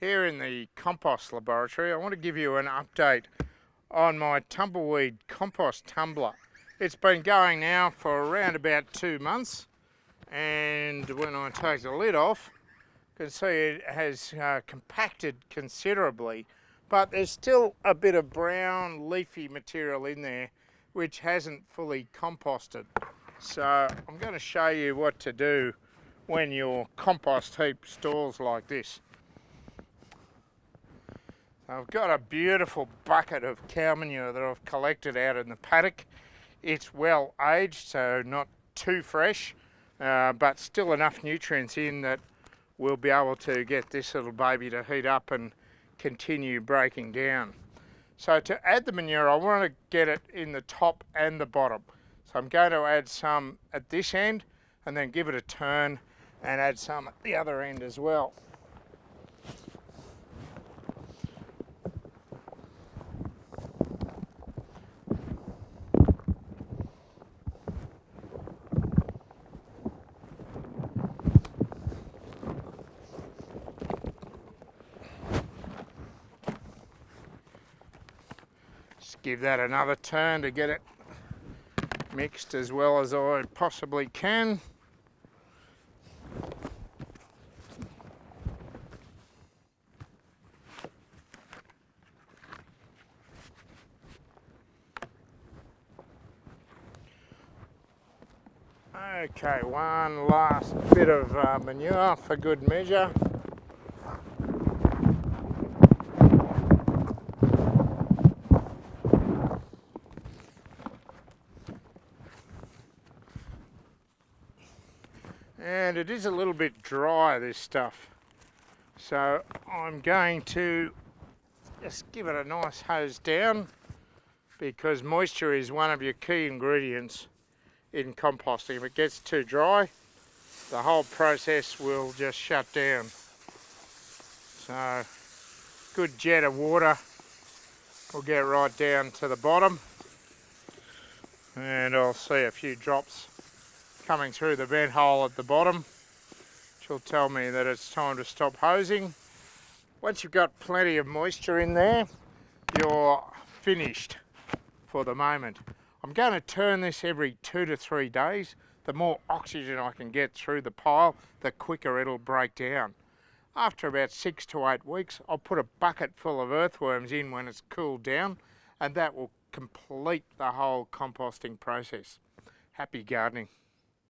Here in the compost laboratory, I want to give you an update on my tumbleweed compost tumbler. It's been going now for around about 2 months, and when I take the lid off, you can see it has compacted considerably, but there's still a bit of brown leafy material in there which hasn't fully composted. So I'm going to show you what to do when your compost heap stalls like this. I've got a beautiful bucket of cow manure that I've collected out in the paddock. It's well aged, so not too fresh, but still enough nutrients in that we'll be able to get this little baby to heat up and continue breaking down. So to add the manure, I want to get it in the top and the bottom. So I'm going to add some at this end and then give it a turn and add some at the other end as well. Just give that another turn to get it mixed as well as I possibly can. Okay, one last bit of manure for good measure. And it is a little bit dry, this stuff, so I'm going to just give it a nice hose down, because moisture is one of your key ingredients in composting. If it gets too dry, the whole process will just shut down. So good jet of water will get right down to the bottom, and I'll see a few drops coming through the vent hole at the bottom, which will tell me that it's time to stop hosing. Once you've got plenty of moisture in there, you're finished for the moment. I'm going to turn this every 2 to 3 days. The more oxygen I can get through the pile, the quicker it'll break down. After about 6 to 8 weeks, I'll put a bucket full of earthworms in when it's cooled down, and that will complete the whole composting process. Happy gardening.